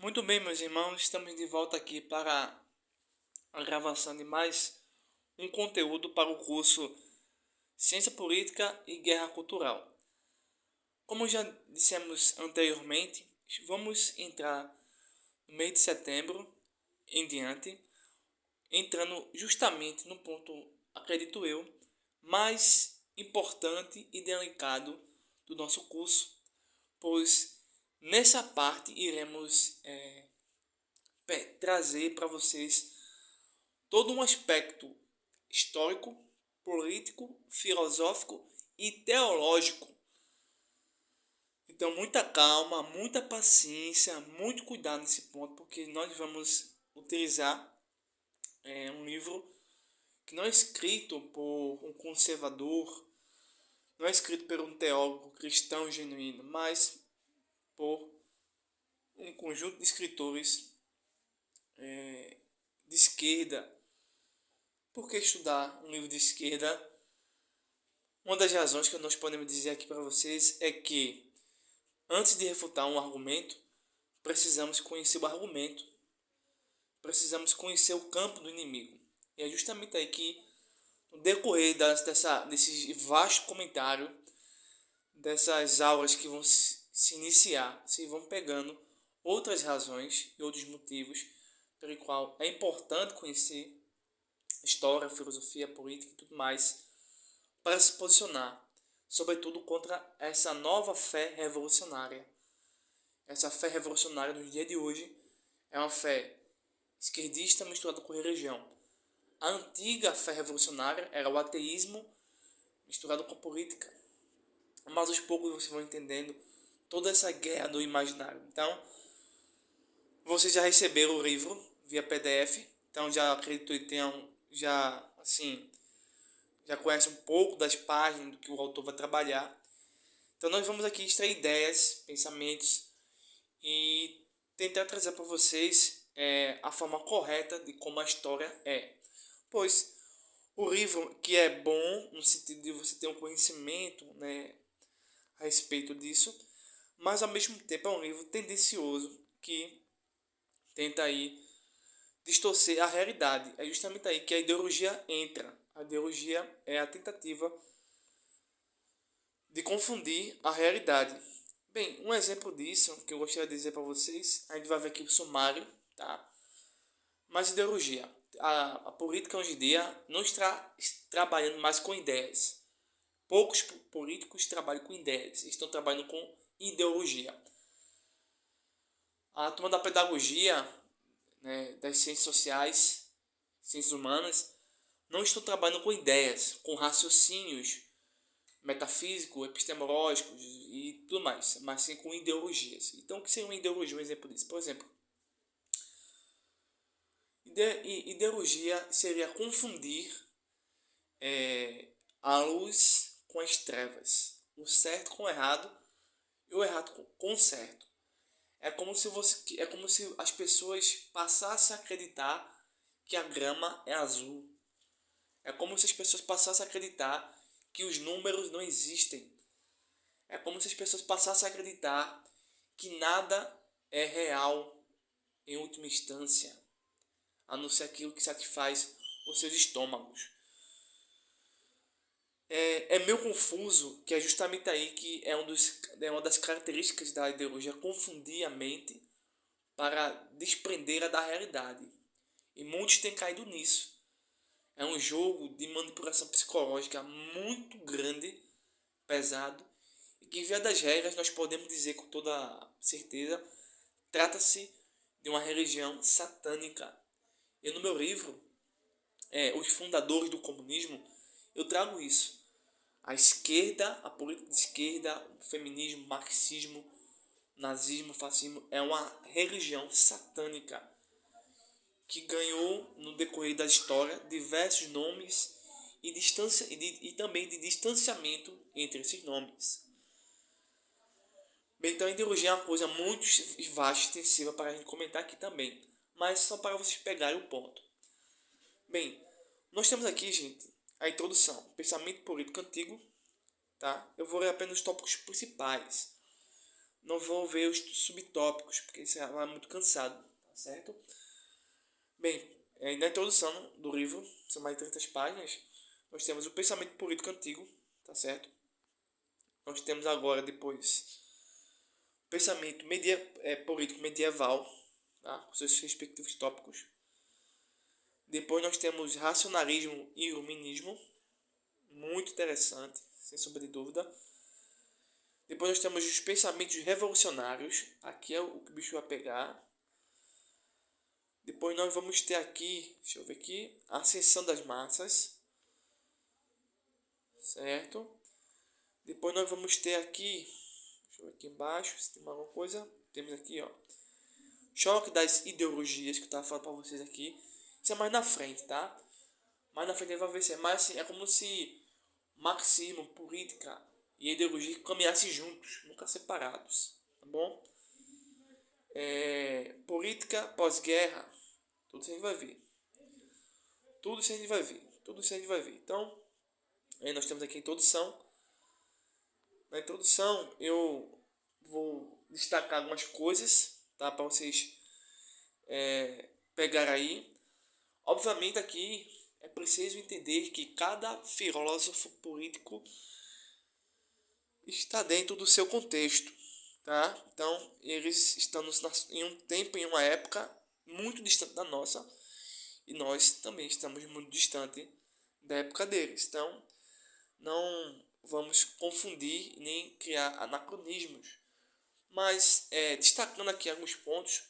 Muito bem, meus irmãos, estamos de volta aqui para a gravação de mais um conteúdo para o curso Ciência Política e Guerra Cultural. Como já dissemos anteriormente, vamos entrar no mês de setembro em diante, entrando justamente no ponto, acredito eu, mais importante e delicado do nosso curso, pois nessa parte iremos trazer para vocês todo um aspecto histórico, político, filosófico e teológico. Então, muita calma, muita paciência, muito cuidado nesse ponto, porque nós vamos utilizar um livro que não é escrito por um conservador, não é escrito por um teólogo cristão genuíno, mas por um conjunto de escritores de esquerda. Por que estudar um livro de esquerda? Uma das razões que nós podemos dizer aqui para vocês é que, antes de refutar um argumento, precisamos conhecer o argumento, precisamos conhecer o campo do inimigo. E é justamente aí que, no decorrer desse vasto comentário, dessas aulas que vão se iniciar, vocês vão pegando outras razões e outros motivos pelo qual é importante conhecer história, filosofia, política e tudo mais, para se posicionar, sobretudo contra essa nova fé revolucionária. Essa fé revolucionária no dia de hoje é uma fé esquerdista misturada com religião. A antiga fé revolucionária era o ateísmo misturado com a política. Mas aos poucos vocês vão entendendo toda essa guerra do imaginário. Então, vocês já receberam o livro via PDF, então já acredito que tenham já conhece um pouco das páginas do que o autor vai trabalhar. Então nós vamos aqui extrair ideias, pensamentos e tentar trazer para vocês a forma correta de como a história é. Pois o livro que é bom no sentido de você ter um conhecimento, né, a respeito disso, mas ao mesmo tempo é um livro tendencioso que tenta aí distorcer a realidade. É justamente aí que a ideologia entra. A ideologia é a tentativa de confundir a realidade. Bem, um exemplo disso que eu gostaria de dizer para vocês, a gente vai ver aqui o sumário, tá? Mas ideologia. A política hoje em dia não está trabalhando mais com ideias. Poucos políticos trabalham com ideias, estão trabalhando com ideologia. A turma da pedagogia, né, das ciências sociais, ciências humanas, não estão trabalhando com ideias, com raciocínios metafísicos, epistemológicos e tudo mais, mas sim com ideologias. Então, o que seria uma ideologia? Um exemplo disso. Por exemplo, ideologia seria confundir a luz com as trevas, o certo com o errado e o errado com o certo. É como se as pessoas passassem a acreditar que a grama é azul. É como se as pessoas passassem a acreditar que os números não existem. É como se as pessoas passassem a acreditar que nada é real em última instância, a não ser aquilo que satisfaz os seus estômagos. É meio confuso, que é justamente aí que é uma das características da ideologia, confundir a mente para desprendê-la da realidade. E muitos têm caído nisso. É um jogo de manipulação psicológica muito grande, pesado, e que, via das regras, nós podemos dizer com toda certeza, trata-se de uma religião satânica. E no meu livro, Os Fundadores do Comunismo, eu trago isso. A esquerda, a política de esquerda, o feminismo, o marxismo, o nazismo, o fascismo, é uma religião satânica que ganhou no decorrer da história diversos nomes e também de distanciamento entre esses nomes. Bem, então a ideologia é uma coisa muito vasta e extensiva para a gente comentar aqui também, mas só para vocês pegarem o ponto. Bem, nós temos aqui, gente, a introdução, pensamento político antigo, tá? Eu vou ler apenas os tópicos principais. não vou ver os subtópicos, porque isso é muito cansado, tá certo? Bem, na introdução do livro, são mais de 300 páginas, nós temos o pensamento político antigo, tá certo? Nós temos agora, depois, o pensamento político medieval, tá? Com seus respectivos tópicos. Depois nós temos racionalismo e iluminismo, muito interessante, sem sombra de dúvida. Depois nós temos os pensamentos revolucionários, aqui é o que o bicho vai pegar. Depois nós vamos ter aqui, deixa eu ver aqui, a ascensão das massas, certo? Depois nós vamos ter aqui, deixa eu ver aqui embaixo, se tem alguma coisa, temos aqui, ó, choque das ideologias, que eu estava falando para vocês aqui. Isso é mais na frente, tá? Mais na frente vai ver se é mais assim, é como se marxismo, política e ideologia caminhassem juntos, nunca separados, tá bom? Política pós-guerra, tudo isso a gente vai ver. Tudo isso a gente vai ver. Tudo isso a gente vai ver. Então, aí nós temos aqui a introdução. Na introdução, eu vou destacar algumas coisas, tá? Para vocês pegar aí. Obviamente aqui é preciso entender que cada filósofo político está dentro do seu contexto, tá? Então, eles estão em um tempo, em uma época muito distante da nossa, e nós também estamos muito distante da época deles. Então, não vamos confundir nem criar anacronismos. Mas, destacando aqui alguns pontos,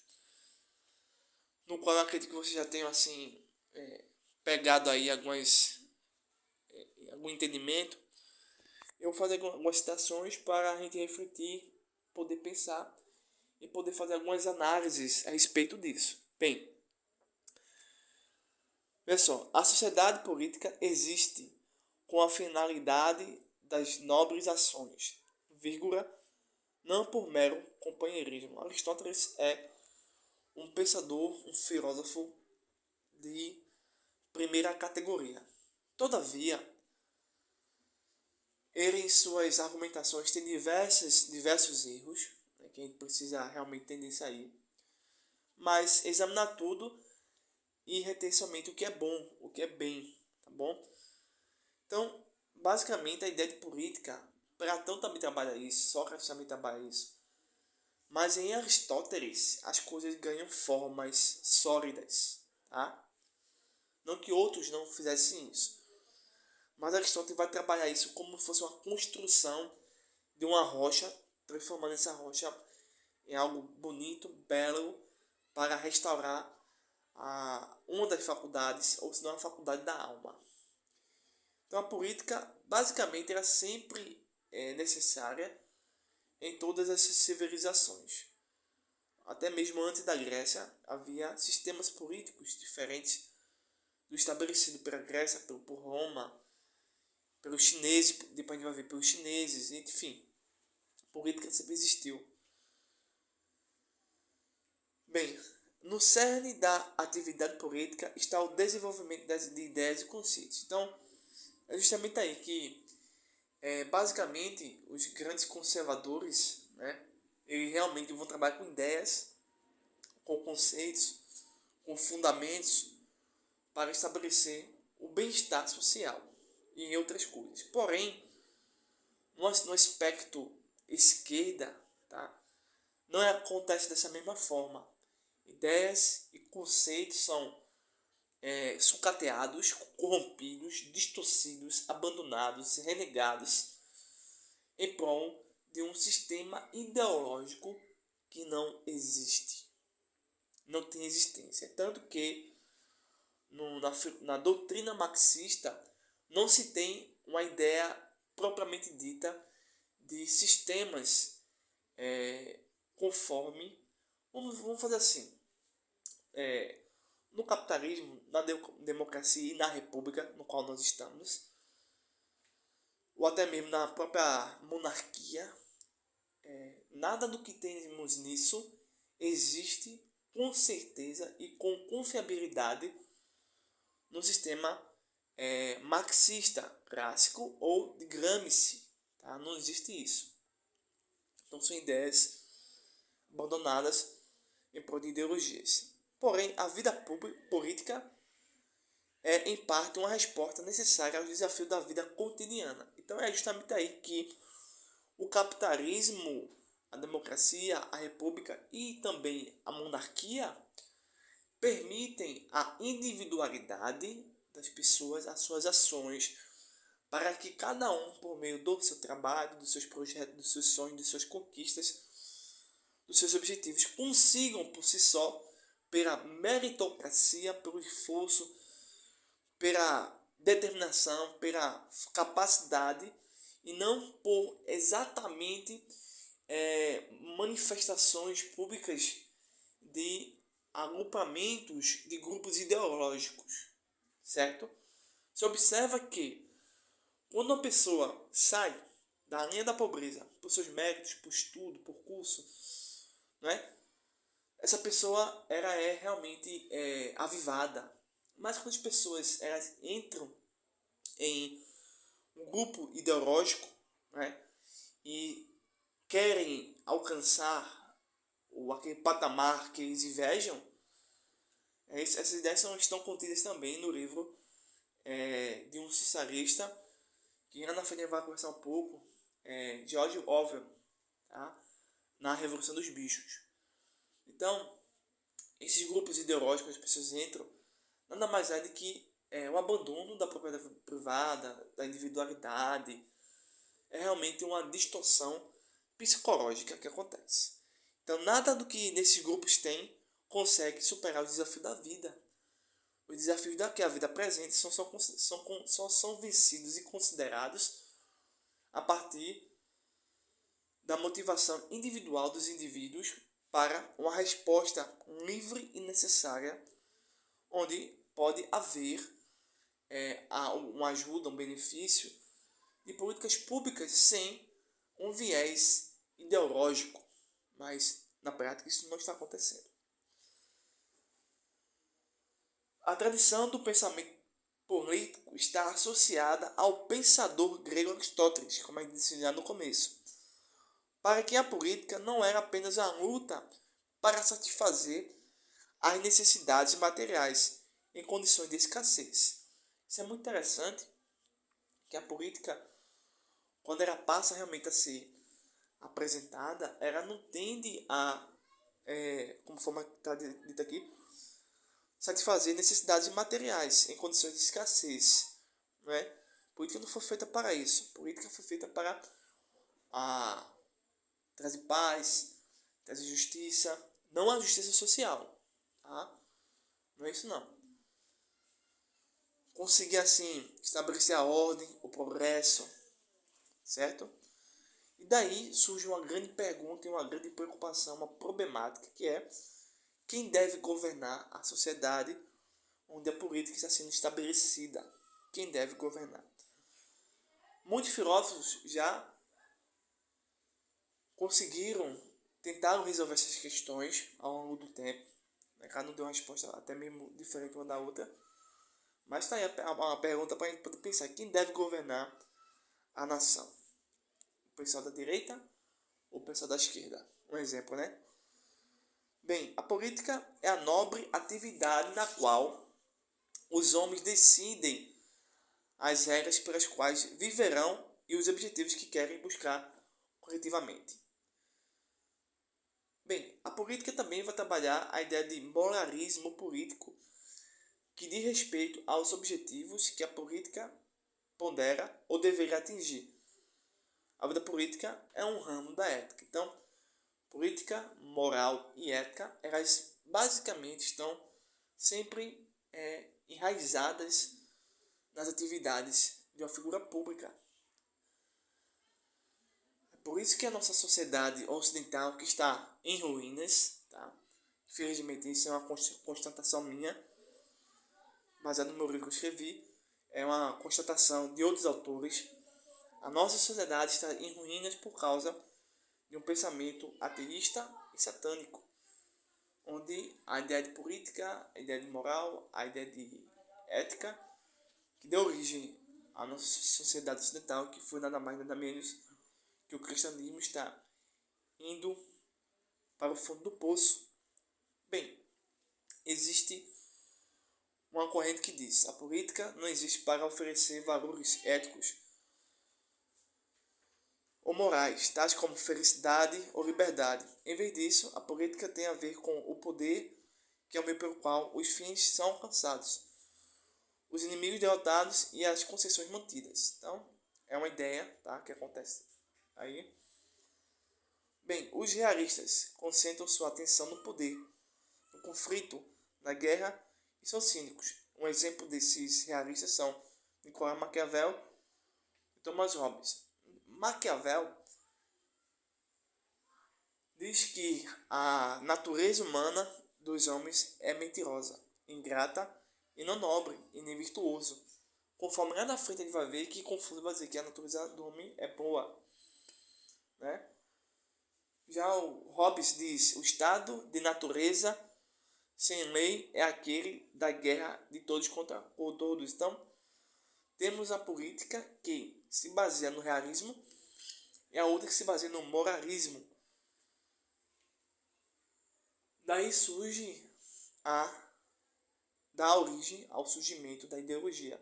no qual eu acredito que vocês já tenham assim, pegado aí algum entendimento, eu vou fazer algumas citações para a gente refletir, poder pensar e poder fazer algumas análises a respeito disso. Bem, pessoal, a sociedade política existe com a finalidade das nobres ações, vírgula, não por mero companheirismo. Aristóteles é um pensador, um filósofo de primeira categoria. Todavia, ele em suas argumentações tem diversos erros, né, que a gente precisa realmente entender isso aí, mas examinar tudo e reter somente o que é bom, o que é bem, tá bom? Então, basicamente, a ideia de política, Platão também trabalha isso, Sócrates também trabalha isso, mas em Aristóteles as coisas ganham formas sólidas, tá? Não que outros não fizessem isso, mas Aristóteles vai trabalhar isso como se fosse uma construção de uma rocha, transformando essa rocha em algo bonito, belo, para restaurar uma das faculdades, ou se não a faculdade da alma. Então a política, basicamente, era sempre necessária em todas essas civilizações. Até mesmo antes da Grécia, havia sistemas políticos diferentes do estabelecido pela Grécia, por Roma, pelos chineses, depois a gente vai ver pelos chineses, enfim. A política sempre existiu. Bem, no cerne da atividade política está o desenvolvimento de ideias e conceitos. Então, é justamente aí que, basicamente, os grandes conservadores, né, eles realmente vão trabalhar com ideias, com conceitos, com fundamentos, para estabelecer o bem-estar social e em outras coisas. Porém, no aspecto esquerda, tá, não acontece dessa mesma forma. Ideias e conceitos são sucateados, corrompidos, distorcidos, abandonados, renegados em prol de um sistema ideológico que não existe, não tem existência. Tanto que na doutrina marxista não se tem uma ideia propriamente dita de sistemas conforme, vamos fazer assim, no capitalismo, na democracia e na república no qual nós estamos, ou até mesmo na própria monarquia, nada do que temos nisso existe com certeza e com confiabilidade no sistema marxista clássico ou de Gramsci. Tá? Não existe isso. Então são ideias abandonadas em prol de ideologias. Porém, a vida política é, em parte, uma resposta necessária aos desafios da vida cotidiana. Então, é justamente aí que o capitalismo, a democracia, a república e também a monarquia permitem a individualidade das pessoas, as suas ações, para que cada um, por meio do seu trabalho, dos seus projetos, dos seus sonhos, das suas conquistas, dos seus objetivos, consigam por si só, pela meritocracia, pelo esforço, pela determinação, pela capacidade, e não por exatamente manifestações públicas de agrupamentos de grupos ideológicos, certo? Você observa que quando uma pessoa sai da linha da pobreza por seus méritos, por estudo, por curso, né? Essa pessoa ela é realmente avivada. Mas quando as pessoas elas entram em um grupo ideológico, né? E querem alcançar aquele patamar que eles invejam, essas ideias estão contidas também no livro de um socialista, que lá na frente vai conversar um pouco, George Orwell, tá? Na Revolução dos Bichos. Então, esses grupos ideológicos que as pessoas entram, nada mais é do que o abandono da propriedade privada, da individualidade. É realmente uma distorção psicológica que acontece. Então, nada do que nesses grupos tem consegue superar o desafio da vida. Os desafios que a vida apresenta só são vencidos e considerados a partir da motivação individual dos indivíduos para uma resposta livre e necessária, onde pode haver uma ajuda, um benefício de políticas públicas sem um viés ideológico. Mas, na prática, isso não está acontecendo. A tradição do pensamento político está associada ao pensador grego Aristóteles, como eu disse já no começo, para quem a política não era apenas a luta para satisfazer as necessidades materiais em condições de escassez. Isso é muito interessante, que a política, quando ela passa realmente a ser apresentada, ela não tende a, como forma está dita aqui, satisfazer necessidades materiais em condições de escassez. Não é? A política não foi feita para isso. A política foi feita para trazer paz, trazer justiça, não a justiça social. Tá? Não é isso não. Conseguir assim estabelecer a ordem, o progresso, certo? E daí surge uma grande pergunta e uma grande preocupação, uma problemática, que é quem deve governar a sociedade onde a política está sendo estabelecida. Quem deve governar? Muitos filósofos já tentaram resolver essas questões ao longo do tempo. Cada um deu uma resposta até mesmo diferente uma da outra. Mas está aí uma pergunta para a gente poder pensar. Quem deve governar a nação? O pessoal da direita ou o pessoal da esquerda? Um exemplo, né? Bem, a política é a nobre atividade na qual os homens decidem as regras pelas quais viverão e os objetivos que querem buscar coletivamente. Bem, a política também vai trabalhar a ideia de moralismo político, que diz respeito aos objetivos que a política pondera ou deveria atingir. A vida política é um ramo da ética. Então, política, moral e ética, elas basicamente estão sempre enraizadas nas atividades de uma figura pública. É por isso que a nossa sociedade ocidental, que está em ruínas, tá? Infelizmente isso é uma constatação minha, baseada no meu livro que eu escrevi, é uma constatação de outros autores. A nossa sociedade está em ruínas por causa de um pensamento ateísta e satânico, onde a ideia de política, a ideia de moral, a ideia de ética, que deu origem à nossa sociedade ocidental, que foi nada mais nada menos que o cristianismo, está indo para o fundo do poço. Bem, existe uma corrente que diz: a política não existe para oferecer valores éticos ou morais, tais como felicidade ou liberdade. Em vez disso, a política tem a ver com o poder, que é o meio pelo qual os fins são alcançados, os inimigos derrotados e as concessões mantidas. Então, é uma ideia, tá, que acontece aí. Bem, os realistas concentram sua atenção no poder, no conflito, na guerra e são cínicos. Um exemplo desses realistas são Nicolau Maquiavel e Thomas Hobbes. Maquiavel diz que a natureza humana dos homens é mentirosa, ingrata e não nobre e nem virtuoso. Conforme lá na frente ele vai ver que Confúcio vai dizer que a natureza do homem é boa, né? Já o Hobbes diz: o estado de natureza sem lei é aquele da guerra de todos contra todos. Então, temos a política que se baseia no realismo e a outra que se baseia no moralismo. Daí surge dá origem ao surgimento da ideologia.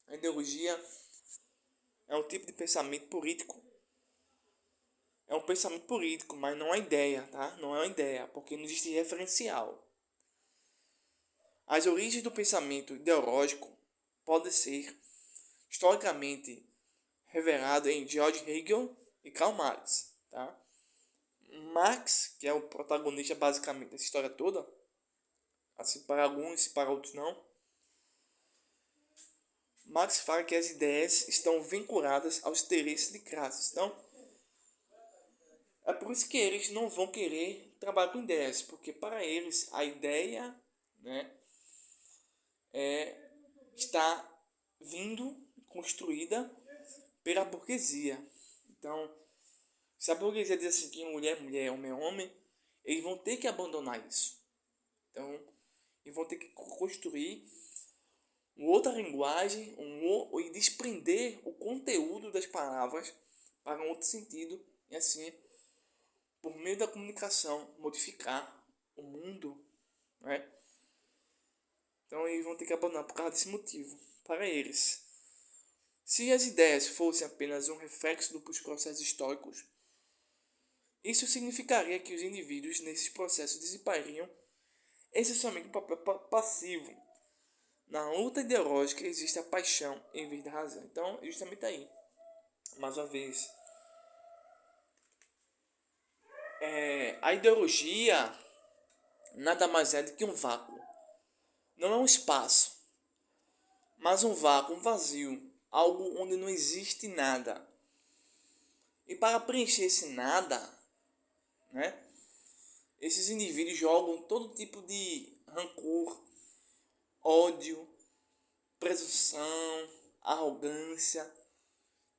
A ideologia é um tipo de pensamento político. É um pensamento político, mas não é ideia, tá? Não é uma ideia, porque não existe referencial. As origens do pensamento ideológico podem ser historicamente revelado em George Hegel e Karl Marx, tá? Marx, que é o protagonista basicamente dessa história toda, assim para alguns, para outros não. Marx fala que as ideias estão vinculadas aos interesses de classes. Então, é por isso que eles não vão querer trabalhar com ideias, porque para eles a ideia, né, está vindo construída pela burguesia. Então, se a burguesia diz assim que mulher é mulher, homem é homem, eles vão ter que abandonar isso. Então, eles vão ter que construir uma outra linguagem e desprender o conteúdo das palavras para um outro sentido e assim, por meio da comunicação, modificar o mundo, né? Então eles vão ter que abandonar por causa desse motivo. Para eles, se as ideias fossem apenas um reflexo dos processos históricos, isso significaria que os indivíduos nesses processos desempenhariam essencialmente um papel passivo. Na luta ideológica existe a paixão em vez da razão. Então, justamente aí, mais uma vez, a ideologia nada mais é do que um vácuo. Não é um espaço, mas um vácuo, um vazio, algo onde não existe nada. E para preencher esse nada, né, esses indivíduos jogam todo tipo de rancor, ódio, presunção, arrogância,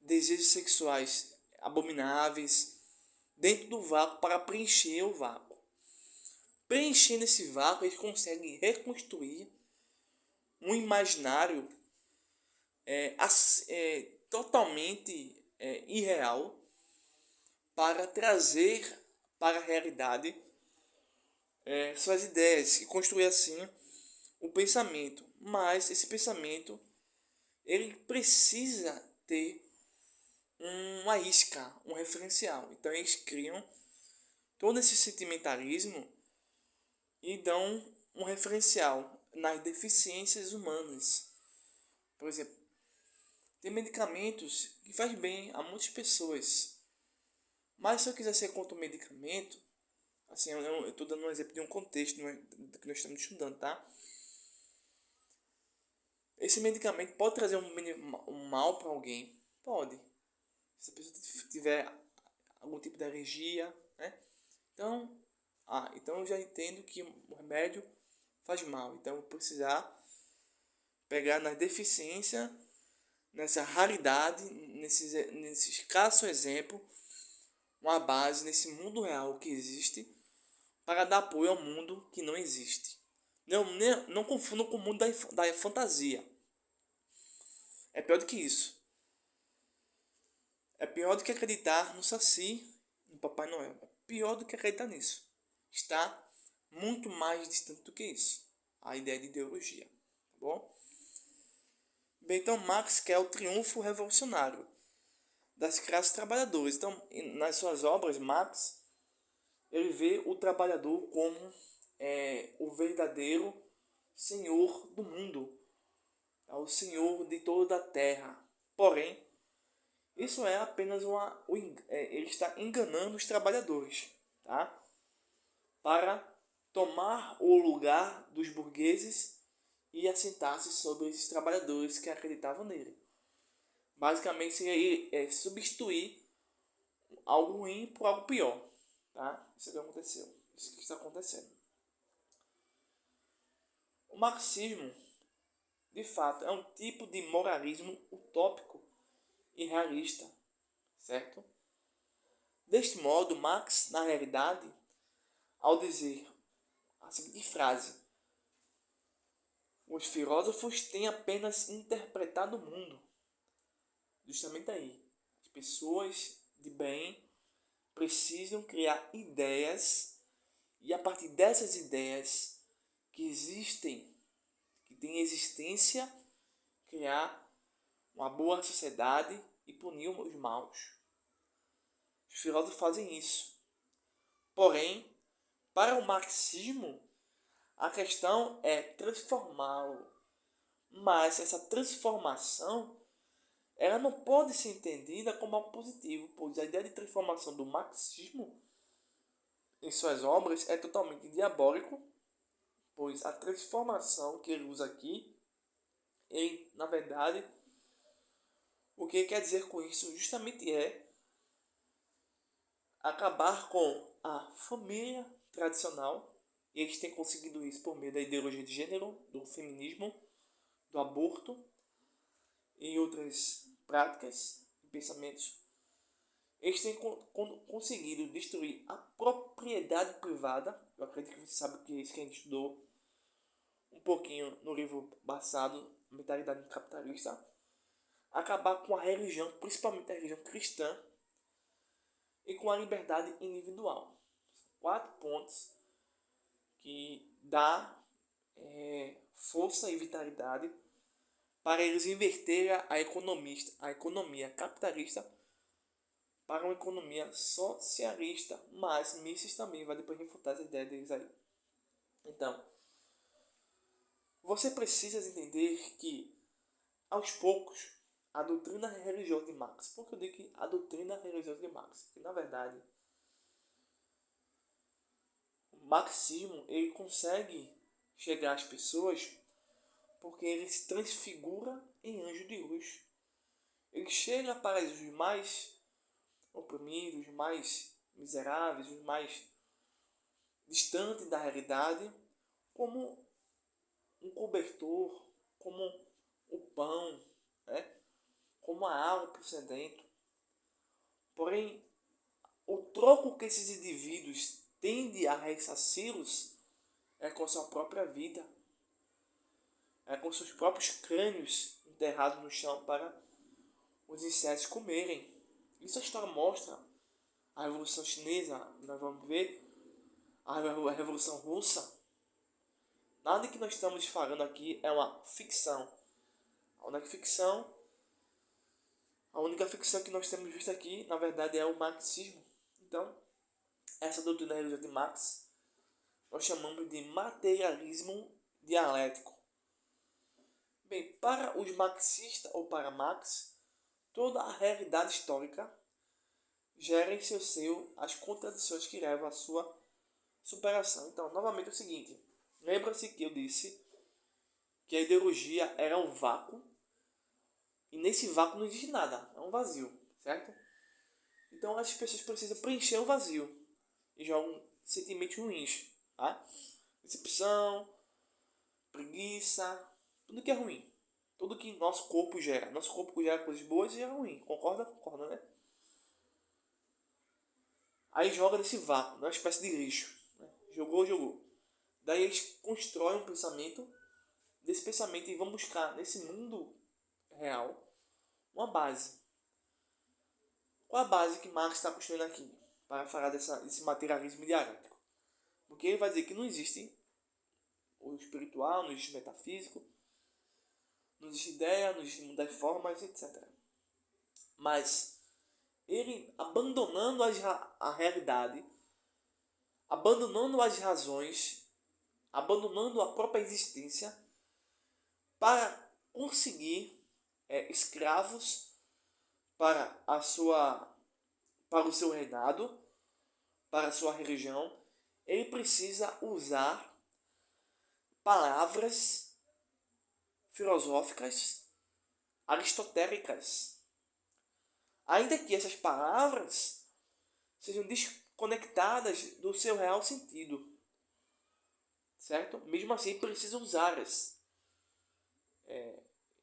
desejos sexuais abomináveis dentro do vácuo para preencher o vácuo. Preenchendo esse vácuo, eles conseguem reconstruir um imaginário totalmente irreal para trazer para a realidade suas ideias e construir assim o pensamento. Mas esse pensamento ele precisa ter uma isca, um referencial. Então eles criam todo esse sentimentalismo e dão um referencial nas deficiências humanas. Por exemplo, tem medicamentos que faz bem a muitas pessoas. Mas se eu quiser ser contra o medicamento, assim, eu estou dando um exemplo de um contexto que nós estamos estudando, tá? Esse medicamento pode trazer um mal para alguém? Pode. Se a pessoa tiver algum tipo de alergia, né? Então eu já entendo que o remédio faz mal. Então eu vou precisar pegar na deficiência, nessa raridade, nesse escasso exemplo, uma base nesse mundo real que existe para dar apoio ao mundo que não existe. Não confunda com o mundo da fantasia. É pior do que isso. É pior do que acreditar no Saci, no Papai Noel. É pior do que acreditar nisso. está muito mais distante do que isso. A ideia de ideologia. Tá bom? Bem, então Marx quer o triunfo revolucionário das classes trabalhadoras. Então, nas suas obras, Marx ele vê o trabalhador como o verdadeiro senhor do mundo, o senhor de toda a terra. Porém, isso é apenas ele está enganando os trabalhadores, tá? Para tomar o lugar dos burgueses e assentar-se sobre esses trabalhadores que acreditavam nele. Basicamente seria substituir algo ruim por algo pior, tá? Isso que aconteceu, isso que está acontecendo. O marxismo, de fato, é um tipo de moralismo utópico e realista, certo? Deste modo, Marx, na realidade, ao dizer a seguinte frase: os filósofos têm apenas interpretado o mundo. Justamente aí, as pessoas de bem precisam criar ideias e a partir dessas ideias que existem, que têm existência, criar uma boa sociedade e punir os maus. Os filósofos fazem isso. Porém, para o marxismo, a questão é transformá-lo. Mas essa transformação ela não pode ser entendida como algo positivo, pois a ideia de transformação do marxismo em suas obras é totalmente diabólico, pois a transformação que ele usa aqui, ele, na verdade, o que ele quer dizer com isso justamente é acabar com a família tradicional, e eles têm conseguido isso por meio da ideologia de gênero, do feminismo, do aborto e outras práticas e pensamentos. Eles têm conseguido destruir a propriedade privada. Eu acredito que você sabe que é isso que a gente estudou um pouquinho no livro passado, Mentalidade Capitalista. Acabar com a religião, principalmente a religião cristã, e com a liberdade individual. 4 pontos que dá força e vitalidade para eles inverterem a economia capitalista para uma economia socialista. Mas Mises também vai depois refutar essa ideia deles aí. Então, você precisa entender que, aos poucos, a doutrina religiosa de Marx, por que eu digo que a doutrina religiosa de Marx? Porque, na verdade, o marxismo ele consegue chegar às pessoas porque ele se transfigura em anjo de luz. Ele chega para os mais oprimidos, os mais miseráveis, os mais distantes da realidade, como um cobertor, como o pão, né? Como a água para o sedento. Porém, o troco que esses indivíduos tendem a ressarci-los é com sua própria vida, é com seus próprios crânios enterrados no chão para os insetos comerem. Isso a história mostra. A Revolução Chinesa, nós vamos ver, a Revolução Russa. Nada que nós estamos falando aqui é uma ficção. A única ficção que nós temos visto aqui, na verdade, é o marxismo. Então, essa doutrina religiosa de Marx, nós chamamos de materialismo dialético. Bem, para os marxistas ou para Marx, toda a realidade histórica gera em seu seio as contradições que levam à sua superação. Então, novamente é o seguinte, lembra-se que eu disse que a ideologia era um vácuo e nesse vácuo não existe nada, é um vazio, certo? Então as pessoas precisam preencher o vazio e jogam sentimentos ruins, tá? Decepção, preguiça, tudo que é ruim. Tudo que nosso corpo gera. Nosso corpo gera coisas boas e gera ruim. Concorda? Concorda, né? Aí joga nesse vácuo, uma espécie de lixo. Né? Jogou. Daí eles constroem um pensamento. Desse pensamento e vão buscar nesse mundo real uma base. Qual a base que Marx está construindo aqui? Para falar desse materialismo dialético. Porque ele vai dizer que não existe o espiritual, não existe o metafísico, não existe ideia, não existe mundo das formas, etc. Mas ele, abandonando a realidade, abandonando as razões, abandonando a própria existência, para conseguir escravos para para o seu reinado, para a sua religião, ele precisa usar palavras filosóficas aristotélicas. Ainda que essas palavras sejam desconectadas do seu real sentido. Certo? Mesmo assim, precisa usá-las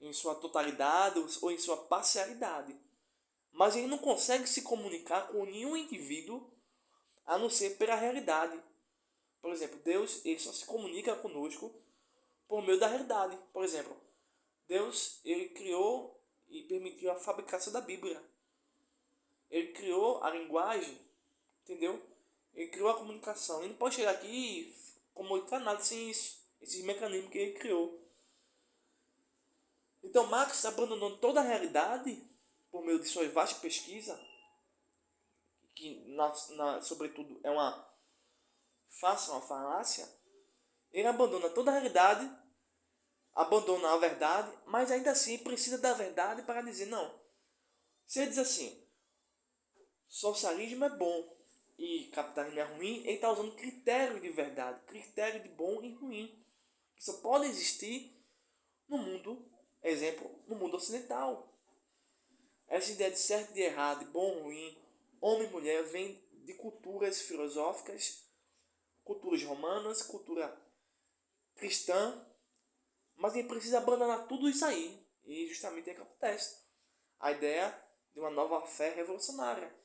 em sua totalidade ou em sua parcialidade. Mas ele não consegue se comunicar com nenhum indivíduo a não ser pela realidade. Por exemplo, Deus ele só se comunica conosco por meio da realidade. Por exemplo, Deus ele criou e permitiu a fabricação da Bíblia. Ele criou a linguagem, entendeu? Ele criou a comunicação. Ele não pode chegar aqui e comunicar nada sem isso, esses mecanismos que ele criou. Então Marx, abandonando toda a realidade por meio de sua vasta pesquisa, que sobretudo é uma falácia, ele abandona toda a realidade, abandona a verdade, mas ainda assim precisa da verdade para dizer não. Se ele diz assim, socialismo é bom e capitalismo é ruim, ele está usando critério de verdade, critério de bom e ruim, que só pode existir no mundo, exemplo, no mundo ocidental. Essa ideia de certo e de errado, de bom, ruim, homem e mulher, vem de culturas filosóficas, culturas romanas, cultura cristã, mas ele precisa abandonar tudo isso aí. E justamente é o que acontece. A ideia de uma nova fé revolucionária,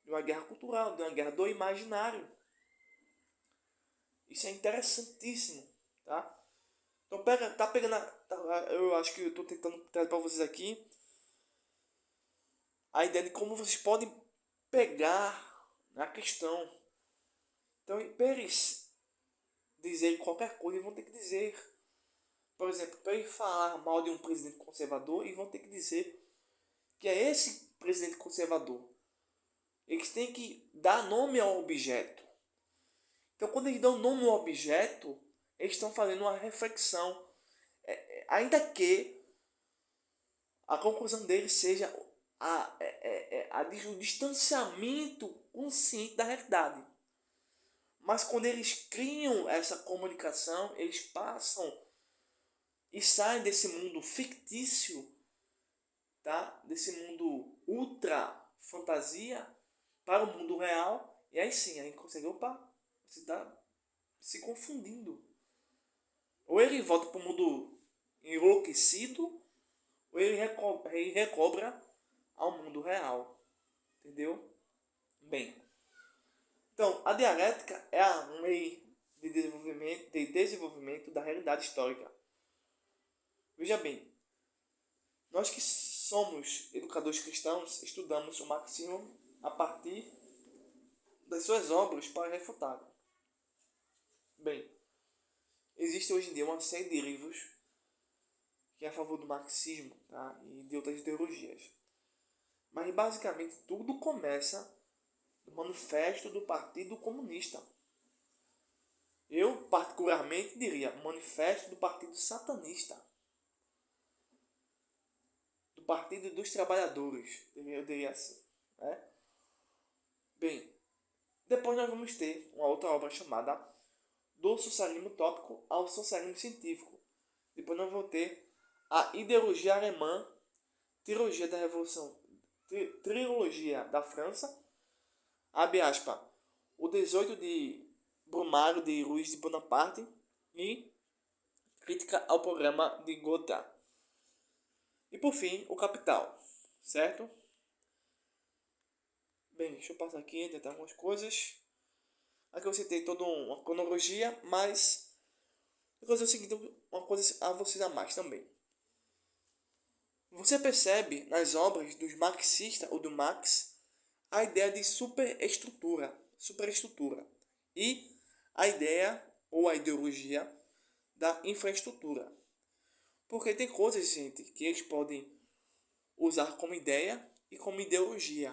de uma guerra cultural, de uma guerra do imaginário. Isso é interessantíssimo, tá? Então eu acho que eu estou tentando trazer para vocês aqui a ideia de como vocês podem pegar a questão. Então, para eles dizerem qualquer coisa, eles vão ter que dizer. Por exemplo, para eles falar mal de um presidente conservador, eles vão ter que dizer que é esse presidente conservador. Eles têm que dar nome ao objeto. Então, quando eles dão nome ao objeto, eles estão fazendo uma reflexão. Ainda que a conclusão deles seja o distanciamento consciente da realidade. Mas quando eles criam essa comunicação, eles passam e saem desse mundo fictício, tá? Desse mundo ultra fantasia para o mundo real. E aí sim, a gente consegue, opa, você está se confundindo. Ou ele volta para o mundo enlouquecido, ou ele recobra ao mundo real. Entendeu? Bem, então, a dialética é a lei de desenvolvimento da realidade histórica. Veja bem, nós que somos educadores cristãos, estudamos o marxismo a partir das suas obras para refutá-lo. Bem, existe hoje em dia uma série de livros que é a favor do marxismo, tá? E de outras ideologias. Mas basicamente tudo começa no manifesto do Partido Comunista. Eu particularmente diria manifesto do Partido Satanista. Do Partido dos Trabalhadores, eu diria assim. Né? Bem, depois nós vamos ter uma outra obra chamada Do Socialismo Utópico ao Socialismo Científico. Depois nós vamos ter a Ideologia Alemã, Trilogia da Revolução, Trilogia da França, abre aspas, o 18 de Brumário de Luiz de Bonaparte e Crítica ao Programa de Gotha. E por fim, o Capital, certo? Bem, deixa eu passar aqui, tentar algumas coisas. Aqui eu citei toda uma cronologia, mas eu vou fazer o seguinte, uma coisa a vocês a mais também. Você percebe nas obras dos marxistas ou do Marx a ideia de superestrutura e a ideia ou a ideologia da infraestrutura. Porque tem coisas, gente, que eles podem usar como ideia e como ideologia.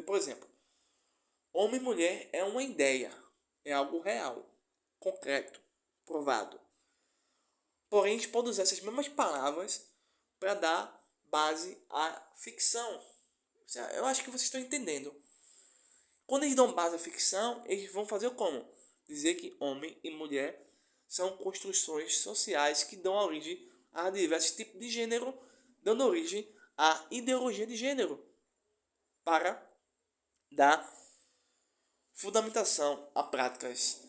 Por exemplo, homem e mulher é uma ideia, é algo real, concreto, provado. Porém, a gente pode usar essas mesmas palavras para dar base à ficção. Eu acho que vocês estão entendendo. Quando eles dão base à ficção, eles vão fazer como? Dizer que homem e mulher são construções sociais que dão origem a diversos tipos de gênero, dando origem à ideologia de gênero, para dar fundamentação a práticas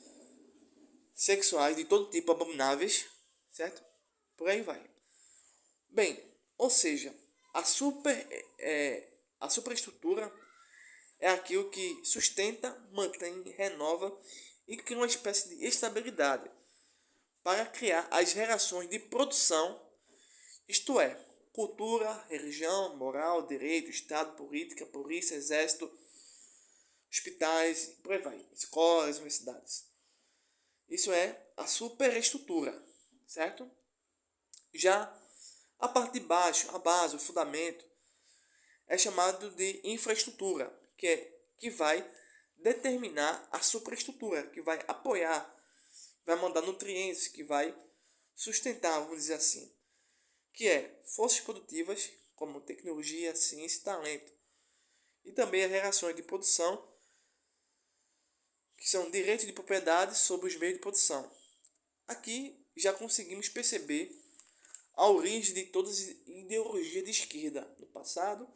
sexuais de todo tipo abomináveis, certo? Por aí vai. Bem, ou seja, a superestrutura é aquilo que sustenta, mantém, renova e cria uma espécie de estabilidade para criar as relações de produção, isto é, cultura, religião, moral, direito, Estado, política, polícia, exército, hospitais, por aí vai, escolas, universidades. Isso é a superestrutura, certo? Já a parte de baixo, a base, o fundamento, é chamado de infraestrutura, que vai determinar a superestrutura, que vai apoiar, vai mandar nutrientes, que vai sustentar, vamos dizer assim, que é forças produtivas, como tecnologia, ciência e talento, e também as relações de produção, que são direitos de propriedade sobre os meios de produção. Aqui já conseguimos perceber a origem de todas as ideologias de esquerda no passado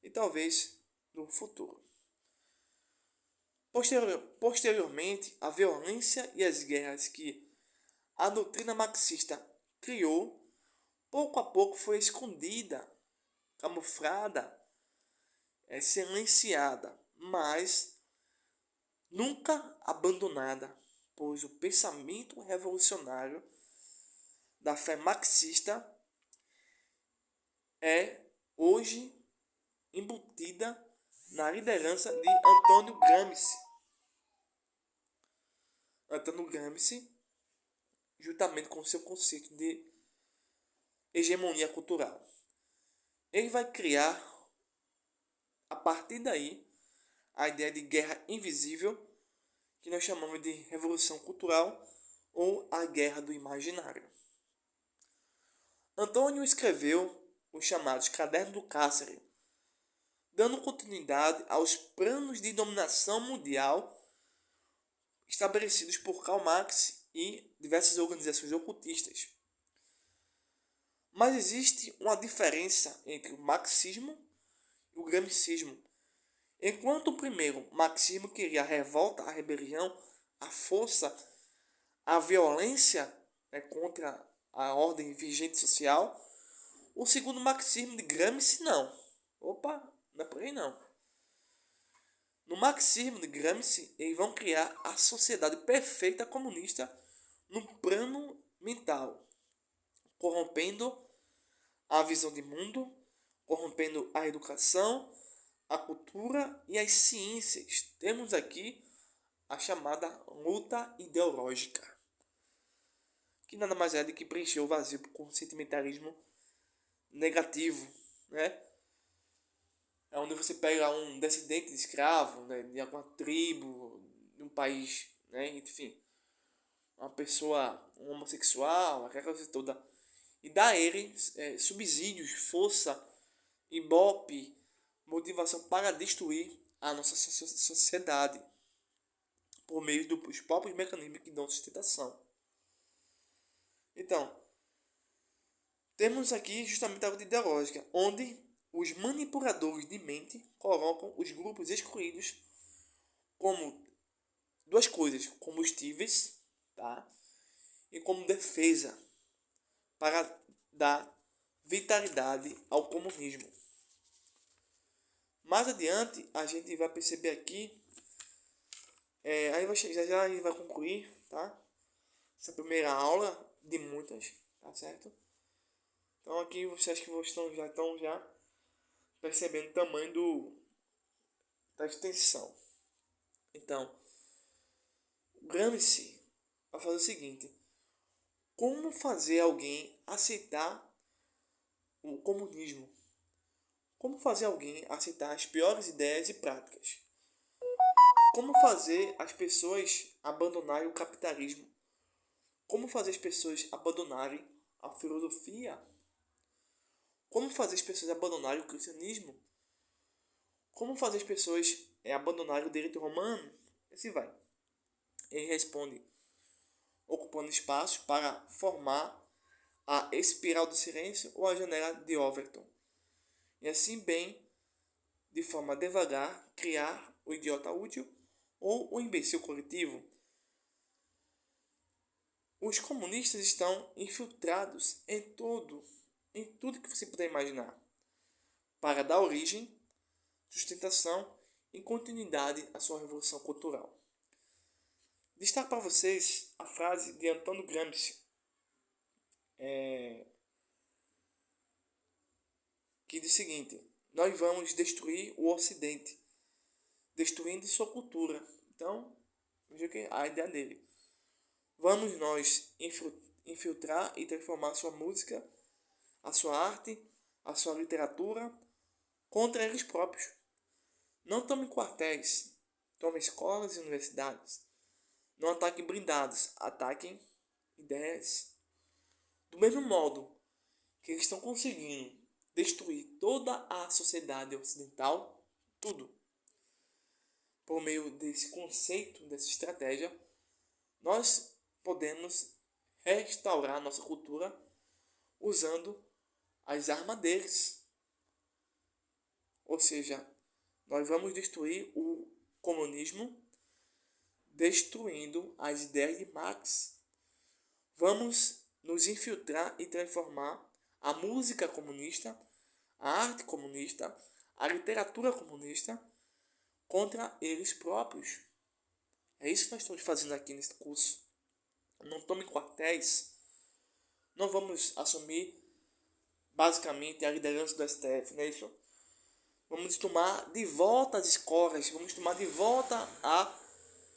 e talvez no futuro. Posteriormente, a violência e as guerras que a doutrina marxista criou, pouco a pouco foi escondida, camuflada, silenciada, mas nunca abandonada, pois o pensamento revolucionário da fé marxista é hoje embutida na liderança de Antônio Gramsci. Antônio Gramsci, juntamente com seu conceito de hegemonia cultural. Ele vai criar, a partir daí, a ideia de guerra invisível, que nós chamamos de revolução cultural ou a guerra do imaginário. Antônio escreveu os chamados Cadernos do Cárcere, dando continuidade aos planos de dominação mundial estabelecidos por Karl Marx e diversas organizações ocultistas. Mas existe uma diferença entre o marxismo e o gramscismo. Enquanto o primeiro marxismo queria a revolta, a rebelião, a força, a violência, contra a ordem vigente social, o segundo marxismo de Gramsci não. Opa, não é por aí não. No marxismo de Gramsci, eles vão criar a sociedade perfeita comunista no plano mental, corrompendo a visão de mundo, corrompendo a educação, a cultura e as ciências. Temos aqui a chamada luta ideológica, que nada mais é do que preencher o vazio com sentimentalismo negativo, né? É onde você pega um descendente de escravo, né, de alguma tribo, de um país, né, enfim, uma pessoa, um homossexual, aquela coisa toda, e dá a ele subsídios, força, ibope, motivação para destruir a nossa sociedade por meio dos próprios mecanismos que dão sustentação. Então, temos aqui justamente a luta ideológica, onde os manipuladores de mente colocam os grupos excluídos como duas coisas: combustíveis, tá? E como defesa para dar vitalidade ao comunismo. Mais adiante, a gente vai perceber aqui, aí já a gente vai concluir, tá? Essa primeira aula de muitas, tá certo? Então aqui vocês que já estão percebendo o tamanho da extensão. Então, Gramsci vai fazer o seguinte: como fazer alguém aceitar o comunismo? Como fazer alguém aceitar as piores ideias e práticas? Como fazer as pessoas abandonarem o capitalismo? Como fazer as pessoas abandonarem a filosofia? Como fazer as pessoas abandonarem o cristianismo? Como fazer as pessoas abandonarem o direito romano? E assim vai. Ele responde ocupando espaços para formar a espiral do silêncio ou a janela de Overton. E assim bem, de forma devagar, criar o idiota útil ou o imbecil coletivo. Os comunistas estão infiltrados em tudo que você puder imaginar, para dar origem, sustentação e continuidade à sua revolução cultural. Destaco para vocês a frase de Antônio Gramsci, que diz o seguinte: nós vamos destruir o Ocidente, destruindo sua cultura. Então, veja que a ideia dele. Vamos nós infiltrar e transformar a sua música, a sua arte, a sua literatura contra eles próprios. Não tomem quartéis, tomem escolas e universidades. Não ataquem blindados, ataquem ideias. Do mesmo modo que eles estão conseguindo destruir toda a sociedade ocidental, tudo, por meio desse conceito, dessa estratégia, nós podemos restaurar nossa cultura usando as armas deles. Ou seja, nós vamos destruir o comunismo destruindo as ideias de Marx. Vamos nos infiltrar e transformar a música comunista, a arte comunista, a literatura comunista contra eles próprios. É isso que nós estamos fazendo aqui nesse curso. Não tome quartéis. Não vamos assumir basicamente a liderança do STF, não é isso? Vamos tomar de volta as escolas, vamos tomar de volta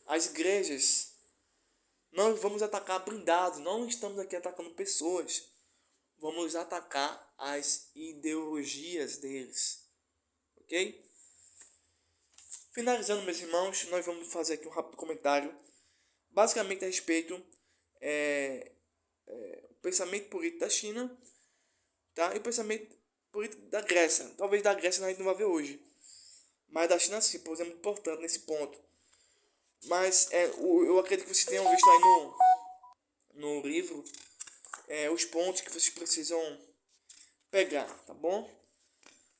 as igrejas. Não vamos atacar blindados, não estamos aqui atacando pessoas. Vamos atacar as ideologias deles. Ok? Finalizando, meus irmãos, nós vamos fazer aqui um rápido comentário. Basicamente a respeito do pensamento político da China, tá? E o pensamento político da Grécia. Talvez da Grécia a gente não vai ver hoje. Mas da China sim, por exemplo, importante nesse ponto. Mas eu acredito que vocês tenham visto aí no livro os pontos que vocês precisam pegar, tá bom?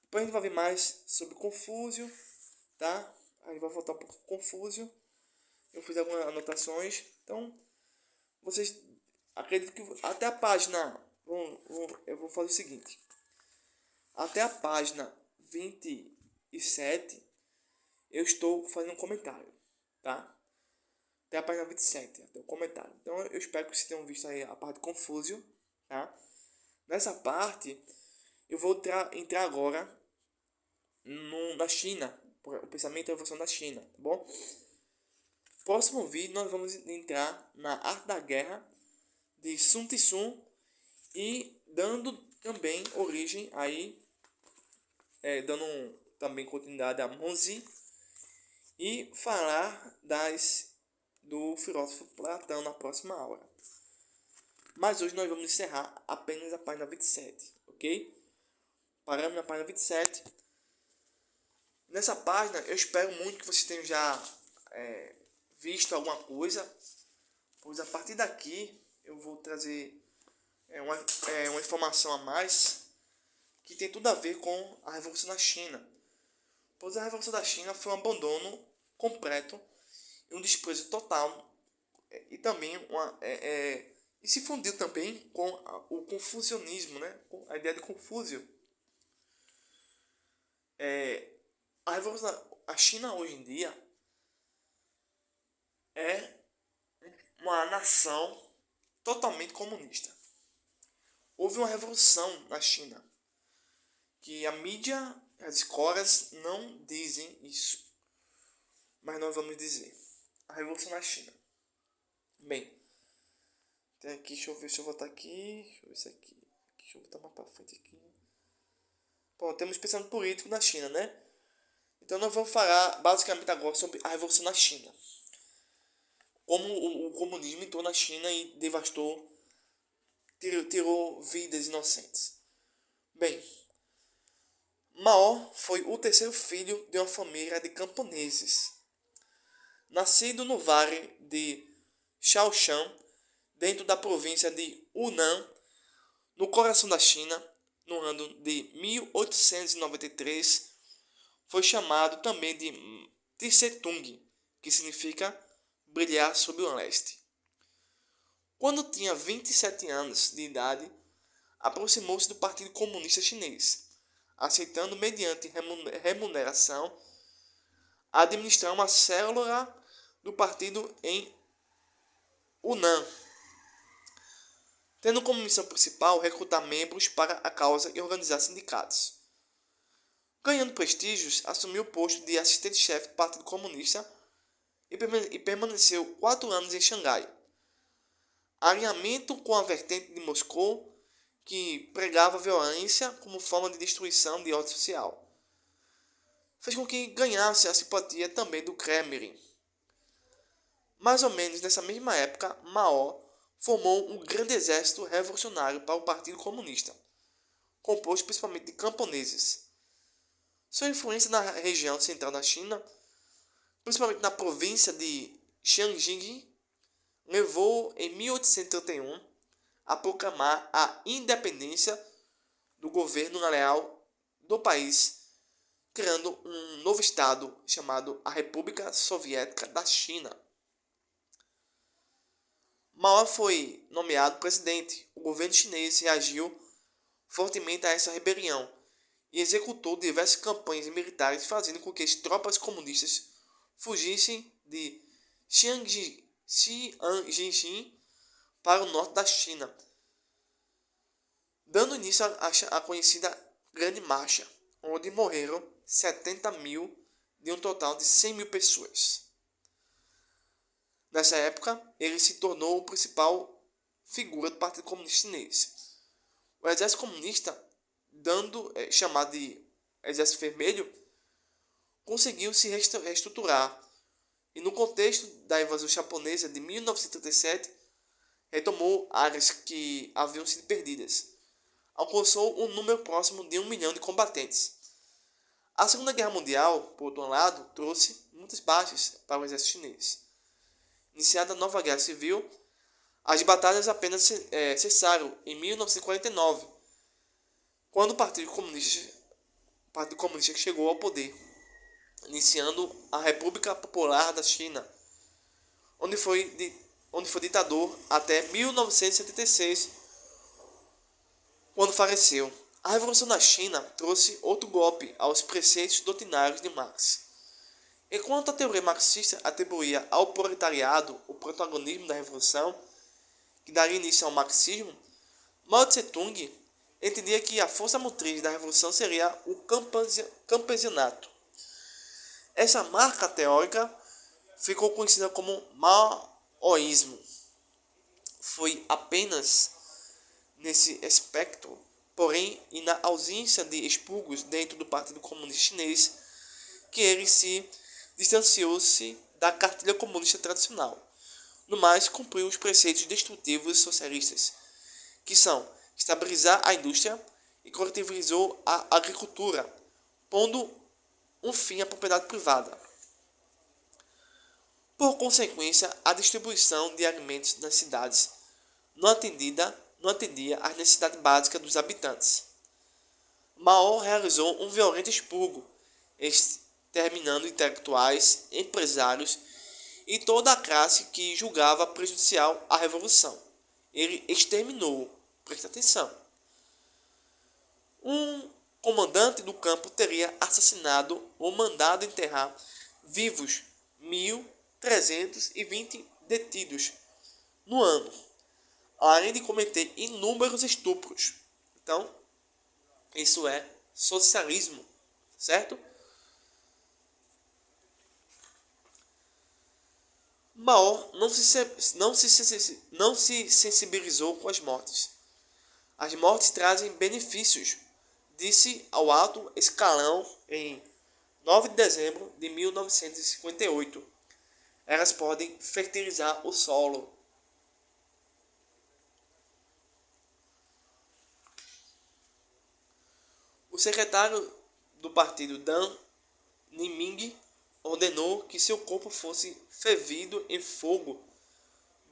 Depois a gente vai ver mais sobre Confúcio, tá? A gente vai voltar um pouco para Confúcio. Eu fiz algumas anotações. Então, vocês acredito que até a página... eu vou fazer o seguinte. Até a página 27, eu estou fazendo um comentário, tá? Até a página 27, até o comentário. Então, eu espero que vocês tenham visto aí a parte de Confúcio, tá? Nessa parte, eu vou entrar agora na China, o pensamento e a evolução da China, tá bom? Próximo vídeo, nós vamos entrar na arte da guerra de Sun Tzu e dando também origem aí, dando também continuidade a Monzi e falar do filósofo Platão na próxima aula. Mas hoje nós vamos encerrar apenas a página 27, ok? Paramos na página 27. Nessa página eu espero muito que vocês tenham já visto alguma coisa, pois a partir daqui eu vou trazer uma informação a mais que tem tudo a ver com a Revolução da China. Pois a Revolução da China foi um abandono completo e um desprezo total e também e se fundiu também com o confucionismo, né? Com a ideia de Confúcio. A China hoje em dia é uma nação totalmente comunista. Houve uma revolução na China que a mídia, as escolas não dizem isso, mas nós vamos dizer. A revolução na China. Bem, tem aqui, deixa eu ver se eu voltar aqui. Deixa eu ver isso aqui. Deixa eu botar mais pra frente aqui. Bom, temos pensamento político na China, né? Então nós vamos falar basicamente agora sobre a Revolução na China. Como o comunismo entrou na China e devastou, tirou vidas inocentes. Bem, Mao foi o terceiro filho de uma família de camponeses. Nascido no vale de Shaoshan, dentro da província de Hunan, no coração da China, no ano de 1893, foi chamado também de Tse-tung, que significa brilhar sobre o leste. Quando tinha 27 anos de idade, aproximou-se do Partido Comunista Chinês, aceitando, mediante remuneração, administrar uma célula do partido em Hunan, tendo como missão principal recrutar membros para a causa e organizar sindicatos. Ganhando prestígios, assumiu o posto de assistente-chefe do Partido Comunista e permaneceu 4 anos em Xangai. Alinhamento com a vertente de Moscou, que pregava violência como forma de destruição de ordem social, fez com que ganhasse a simpatia também do Kremlin. Mais ou menos nessa mesma época, Mao formou um grande exército revolucionário para o Partido Comunista, composto principalmente de camponeses. Sua influência na região central da China, principalmente na província de Xianjing, levou em 1831 a proclamar a independência do governo leal do país, criando um novo estado chamado a República Soviética da China. Mao foi nomeado presidente. O governo chinês reagiu fortemente a essa rebelião e executou diversas campanhas militares, fazendo com que as tropas comunistas fugissem de Xianjing para o norte da China, dando início à conhecida Grande Marcha, onde morreram 70 mil de um total de 100 mil pessoas. Nessa época, ele se tornou a principal figura do Partido Comunista Chinês. O Exército Comunista, chamado de Exército Vermelho, conseguiu se reestruturar e, no contexto da invasão japonesa de 1937, retomou áreas que haviam sido perdidas. Alcançou um número próximo de 1 milhão de combatentes. A Segunda Guerra Mundial, por outro lado, trouxe muitas baixas para o exército chinês. Iniciada a nova Guerra Civil, as batalhas apenas cessaram em 1949, quando o Partido Comunista chegou ao poder, iniciando a República Popular da China, onde foi ditador até 1976, quando faleceu. A Revolução na China trouxe outro golpe aos preceitos doutrinários de Marx. Enquanto a teoria marxista atribuía ao proletariado o protagonismo da revolução, que daria início ao marxismo, Mao Tse-tung entendia que a força motriz da revolução seria o campesinato. Essa marca teórica ficou conhecida como Maoísmo. Foi apenas nesse aspecto, porém, e na ausência de expurgos dentro do Partido Comunista Chinês, que ele se distanciou-se da cartilha comunista tradicional. No mais, cumpriu os preceitos destrutivos socialistas, que são estabilizar a indústria e coletivizou a agricultura, pondo um fim à propriedade privada. Por consequência, a distribuição de alimentos nas cidades não atendia às necessidades básicas dos habitantes. Mao realizou um violento expurgo, exterminando intelectuais, empresários e toda a classe que julgava prejudicial à revolução. Ele exterminou, presta atenção. Um comandante do campo teria assassinado ou mandado enterrar vivos 1.320 detidos no ano, além de cometer inúmeros estupros. Então, isso é socialismo, certo? Mao não se sensibilizou com as mortes. As mortes trazem benefícios, disse ao alto escalão em 9 de dezembro de 1958. Elas podem fertilizar o solo. O secretário do partido Dan Niming ordenou que seu corpo fosse fervido em fogo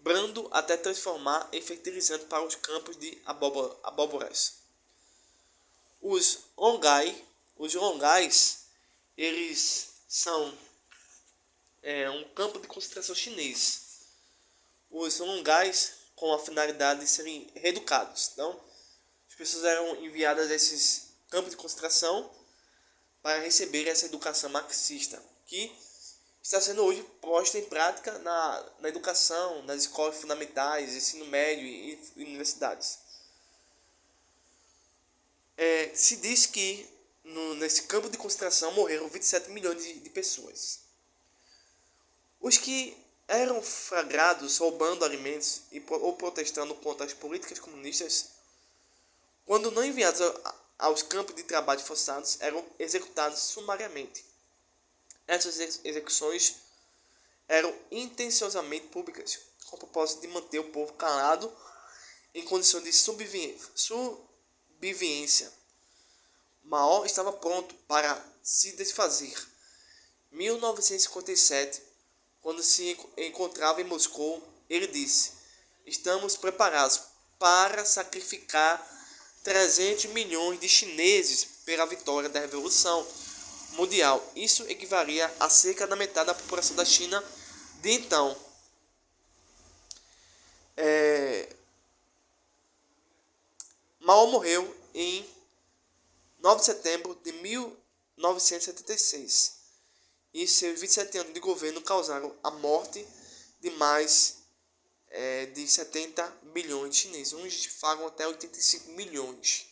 brando até transformar em fertilizante para os campos de abóboras. Os longais, eles são um campo de concentração chinês. Os longais com a finalidade de serem reeducados. Então, as pessoas eram enviadas a esses campos de concentração para receber essa educação marxista, que está sendo hoje posta em prática na educação, nas escolas fundamentais, ensino médio e universidades. Se diz que nesse campo de concentração morreram 27 milhões de pessoas. Os que eram flagrados roubando alimentos ou protestando contra as políticas comunistas, quando não enviados aos campos de trabalho forçados, eram executados sumariamente. Essas execuções eram intencionalmente públicas, com o propósito de manter o povo calado em condições de subvivência. Mao estava pronto para se desfazer. 1957, quando se encontrava em Moscou, ele disse: "Estamos preparados para sacrificar 300 milhões de chineses pela vitória da Revolução Mundial." Isso equivalia a cerca da metade da população da China de então. Mao morreu em 9 de setembro de 1976 e seus 27 anos de governo causaram a morte de mais de 70 milhões de chineses. Uns falam até 85 milhões.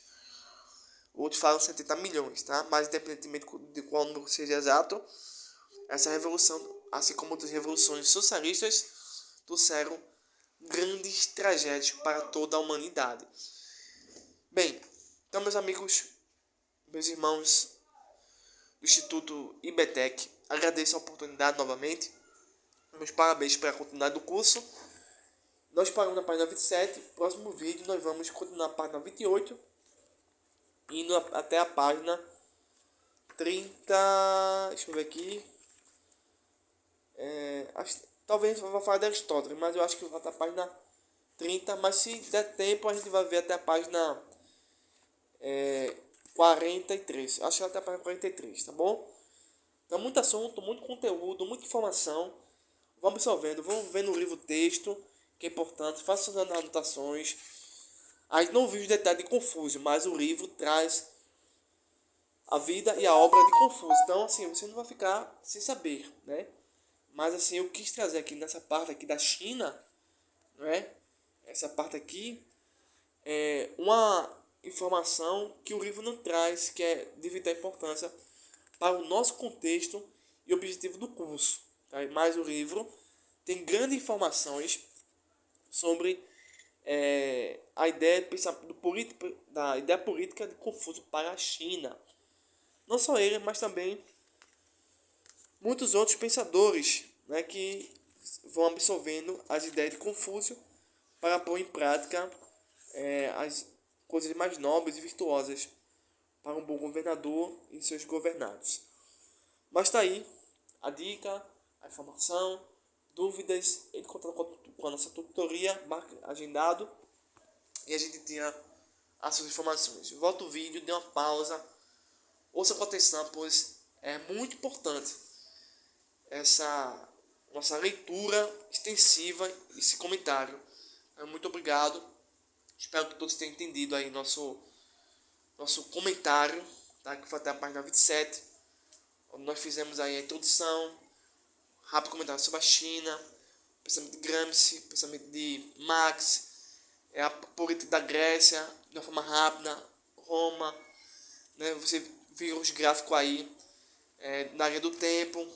Outros falam 70 milhões, tá? Mas independentemente de qual número seja exato, essa revolução, assim como outras revoluções socialistas, trouxeram grandes tragédias para toda a humanidade. Bem, então meus amigos, meus irmãos do Instituto IBETEC, agradeço a oportunidade novamente. Meus parabéns pela continuidade do curso. Nós paramos na página 27. Próximo vídeo nós vamos continuar na página 28, indo até a página 30. Deixa eu ver aqui. Talvez eu vá falar de Aristóteles, mas eu acho que vai até a página 30. Mas se der tempo, a gente vai ver até a página 43. Acho que até a página 43, tá bom? Então, muito assunto, muito conteúdo, muita informação. Vamos absorvendo, vamos vendo o livro texto, que é importante. Faça suas anotações. A gente não viu os detalhes de Confúcio, mas o livro traz a vida e a obra de Confúcio. Então, assim, você não vai ficar sem saber, né? Mas, assim, eu quis trazer aqui nessa parte aqui da China, né? Essa parte aqui é uma informação que o livro não traz, que é de vital importância para o nosso contexto e objetivo do curso. Tá? Mas o livro tem grandes informações sobre a ideia da ideia política de Confúcio para a China. Não só ele, mas também muitos outros pensadores, né, que vão absorvendo as ideias de Confúcio para pôr em prática as coisas mais nobres e virtuosas para um bom governador e seus governados. Mas está aí a dica, a informação, dúvidas, entre em contato com a nossa tutoria, marca agendado e a gente tira as suas informações. Volta o vídeo, dê uma pausa, ouça com atenção, pois é muito importante essa nossa leitura extensiva, esse comentário. Muito obrigado. Espero que todos tenham entendido aí nosso comentário, tá? Que foi até a página 27, onde nós fizemos aí a introdução, rápido comentário sobre a China, pensamento de Gramsci, pensamento de Marx, a política da Grécia, de uma forma rápida, Roma, né? Você viu os gráficos aí na linha do tempo,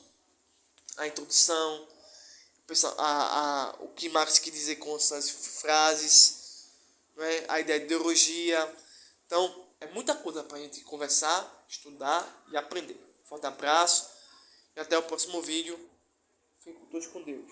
a introdução, o que Marx quis dizer com essas frases, né? A ideia de ideologia. Então, é muita coisa para a gente conversar, estudar e aprender. Forte abraço e até o próximo vídeo. Fiquem todos com Deus.